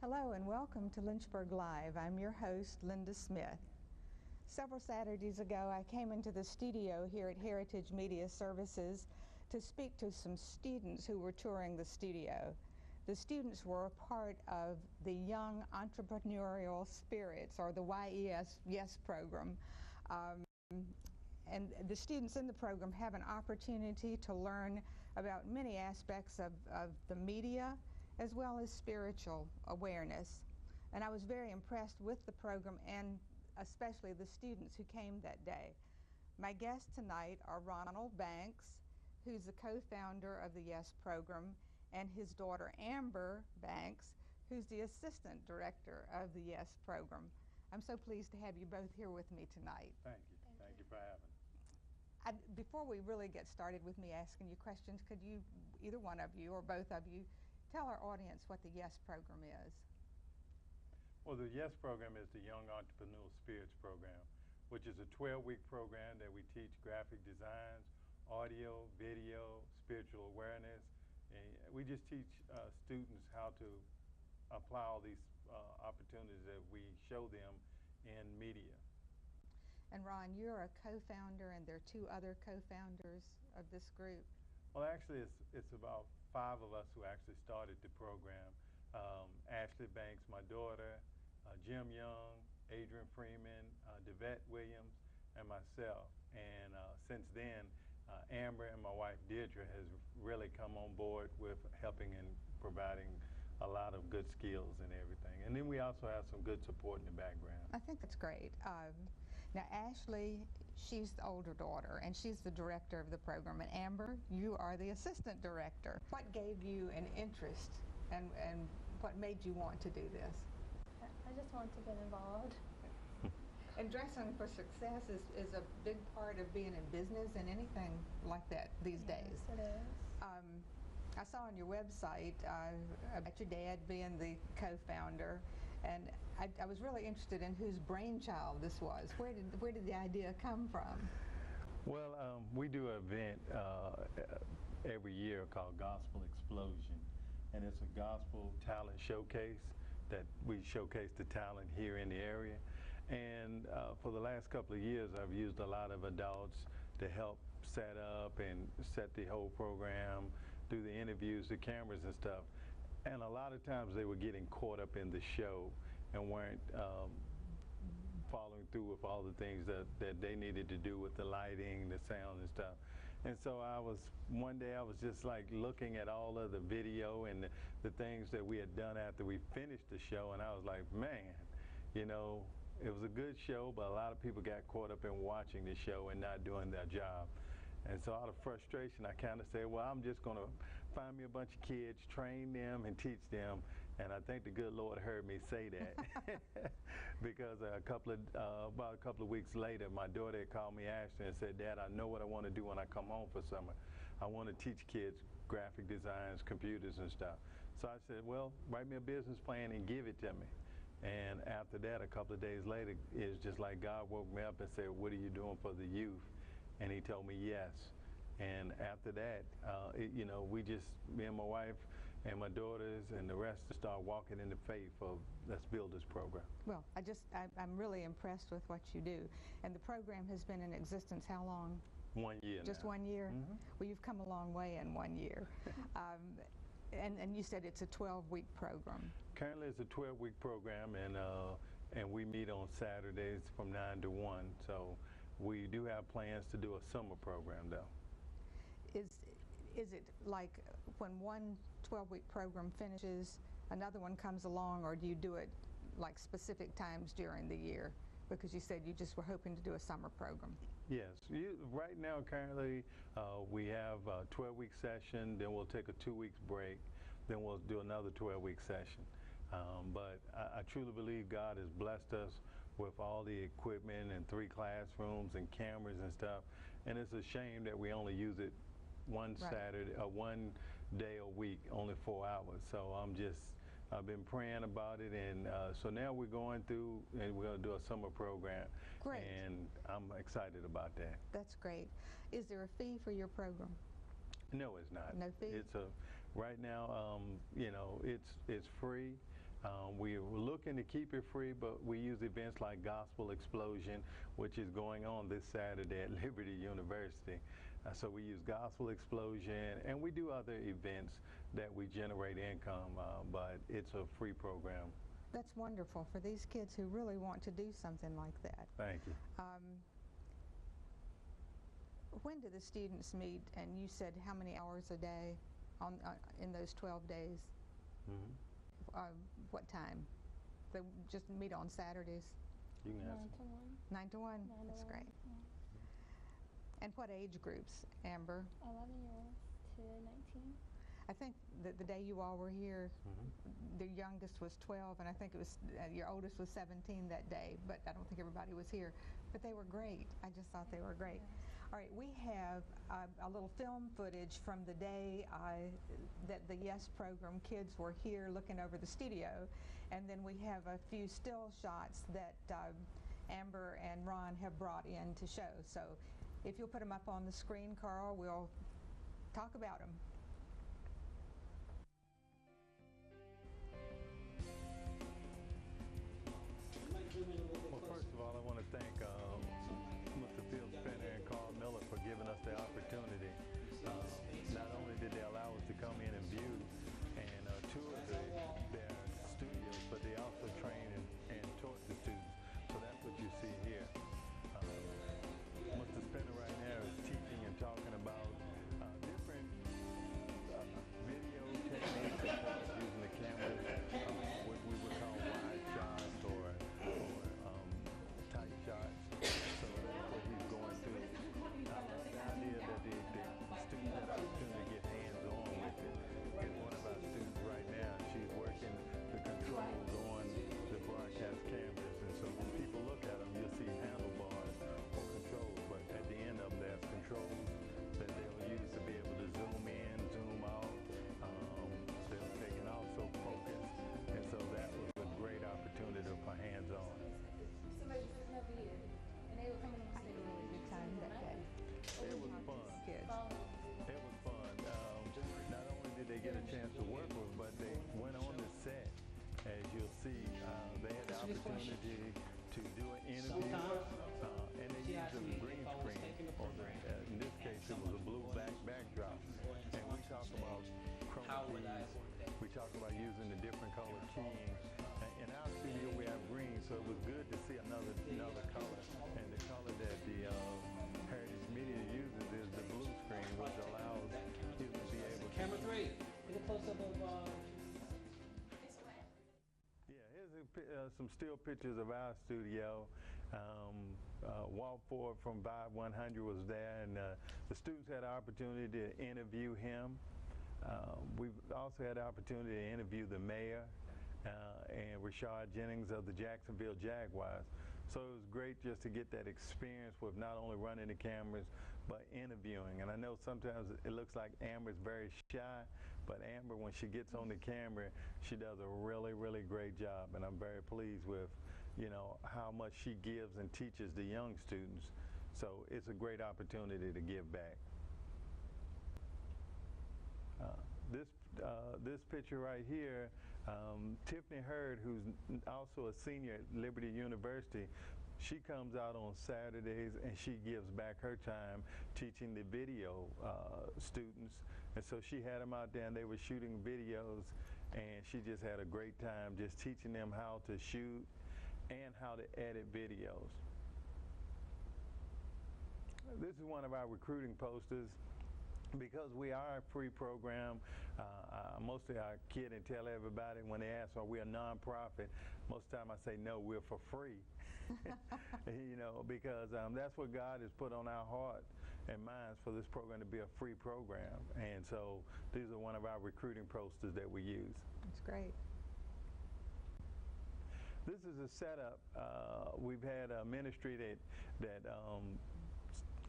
Hello and welcome to Lynchburg Live. I'm your host, Linda Smith. Several Saturdays ago, I came into the studio here at Heritage Media Services to speak to some students who were touring the studio. The students were a part of the Young Entrepreneurial Spirits, or the Y.E.S Program. And the students in the program have an opportunity to learn about many aspects of the media as well as spiritual awareness. And I was very impressed with the program and especially the students who came that day. My guests tonight are Ronald Banks, who's the co-founder of the Y.E.S Program, and his daughter Amber Banks, who's the assistant director of the Y.E.S Program. I'm so pleased to have you both here with me tonight. Thank you. Thank you for having me. Before we really get started with me asking you questions, could you, either one of you or both of you, tell our audience what the Y.E.S Program is? Well, the Y.E.S Program is the Young Entrepreneurial Spirits Program, which is a 12-week program that we teach graphic designs, audio, video, spiritual awareness. And we just teach students how to apply all these opportunities that we show them in media. And Ron, you're a co-founder, and there are two other co-founders of this group. Well, actually, it's about 5 of us who actually started the program. Ashley Banks, my daughter, Jim Young, Adrian Freeman, Devette Williams, and myself. And since then, Amber and my wife Deirdre has really come on board with helping and providing a lot of good skills and everything. And then we also have some good support in the background. I think that's great. Now Ashley, she's the older daughter and she's the director of the program, and Amber, you are the assistant director. What gave you an interest and what made you want to do this? I just want to get involved. And dressing for success is a big part of being in business and anything like that these days. Yes, it is. I saw on your website about your dad being the co-founder, and I was really interested in whose brainchild this was. Where did the idea come from? Well, we do an event every year called Gospel Explosion, and it's a gospel talent showcase that we showcase the talent here in the area. And for the last couple of years, I've used a lot of adults to help set up and set the whole program, do the interviews, the cameras and stuff. And a lot of times they were getting caught up in the show and weren't following through with all the things that they needed to do with the lighting, the sound and stuff. And so one day I was just like looking at all of the video and the things that we had done after we finished the show, and I was like, man, you know, it was a good show, but a lot of people got caught up in watching the show and not doing their job. And so out of frustration, I kind of said, well, I'm just going to find me a bunch of kids, train them and teach them. And I think the good Lord heard me say that because about a couple of weeks later, my daughter had called me, Ashley, and said, Dad, I know what I want to do when I come home for summer. I want to teach kids graphic designs, computers and stuff. So I said, well, write me a business plan and give it to me. And after that, a couple of days later, it's just like God woke me up and said, what are you doing for the youth? And he told me yes. And after that, you know, me and my wife and my daughters and the rest start walking in the faith of let's build this program. Well, I'm really impressed with what you do. And the program has been in existence how long? 1 year Just now. 1 year? Mm-hmm. Well, you've come a long way in 1 year. And you said it's a 12-week program. Currently it's a 12-week program, and we meet on Saturdays from 9 to 1. So we do have plans to do a summer program though. Is it like when one 12-week program finishes, another one comes along, or do you do it like specific times during the year? Because you said you just were hoping to do a summer program. Yes, right now currently we have a 12-week session, then we'll take a 2 weeks break, then we'll do another 12-week session. But I truly believe God has blessed us with all the equipment and 3 classrooms and cameras and stuff, and it's a shame that we only use it one Saturday, 1 day a week, only 4 hours. So I've been praying about it, and so now we're going through and we're going to do a summer program. Great. And I'm excited about that. That's great. Is there a fee for your program? No, it's not. No fee? It's right now, you know, it's free. We're looking to keep it free, but we use events like Gospel Explosion, which is going on this Saturday at Liberty University. So we use Gospel Explosion, and we do other events that we generate income, but it's a free program. That's wonderful for these kids who really want to do something like that. Thank you. When do the students meet? And you said how many hours a day in those 12 days? Mm-hmm. What time? They just meet on Saturdays? You can 9 ask. to 1. 9 to 1? 9 to That's 1, great. yeah. And what age groups, Amber? 11-year-olds to 19. I think that the day you all were here, Mm-hmm. the youngest was 12, and I think it was your oldest was 17 that day, but I don't think everybody was here. But they were great. I just thought they were great. All right, we have a little film footage from the day that the Y.E.S program kids were here looking over the studio, and then we have a few still shots that Amber and Ron have brought in to show. So if you'll put them up on the screen, Carl, we'll talk about them. Well, first of all, I want to thank Mr. Phil Spinner and Carl Miller for giving us the opportunity. Not only did they allow us to come in and view and tour their studios, but they also train and taught the students. So that's what you see here. Mr. Spinner right now is teaching and talking about different video techniques as far as using the cameras, what we would call wide shots or tight shots. So that's what he's going through. The idea that the students had the opportunity to get hands-on with it. And one of our students right now, she's working the controls on the broadcast cameras. And so when people look at them, you'll see handlebars or controls. But at the end of them, there's controls that they'll use to be able to zoom in, zoom out. They'll take and also focus. And so that was a great opportunity for hands-on. Somebody was never here, and they were coming I had a really good time that day. It was fun. Kids. It was fun. Not only did they get a chance to work with, but they went on the set. As you'll see, they had the opportunity to do an interview, and they used a green screen. In this case, it was a blue backdrop. And we talked about chroma keys. We talked about using the different color keying. In our studio, we have green, so it was good to see another color. And the color that the Heritage Media uses is the blue screen, which allows you to be able to... Camera 3, get a close-up of... Yeah, here's some still pictures of our studio. Walt Ford from Vibe 100 was there, and the students had the opportunity to interview him. We've also had the opportunity to interview the mayor and Rashard Jennings of the Jacksonville Jaguars. So it was great just to get that experience with not only running the cameras, but interviewing. And I know sometimes it looks like Amber's very shy, but Amber, when she gets on the camera, she does a really, really great job. And I'm very pleased with, how much she gives and teaches the young students. So it's a great opportunity to give back. This picture right here, Tiffany Hurd, who's also a senior at Liberty University, she comes out on Saturdays and she gives back her time teaching the video students. And so she had them out there and they were shooting videos, and she just had a great time just teaching them how to shoot and how to edit videos. This is one of our recruiting posters. Because we are a free program, mostly I kid and tell everybody when they ask, are we a nonprofit? Most of the time I say, no, we're for free. Because that's what God has put on our heart and minds for this program to be a free program. And so these are one of our recruiting posters that we use. That's great. This is a setup. We've had a ministry that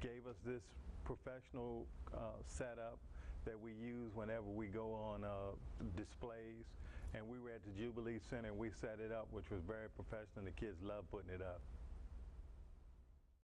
gave us this professional setup that we use whenever we go on displays. And we were at the Jubilee Center and we set it up, which was very professional. The kids loved putting it up.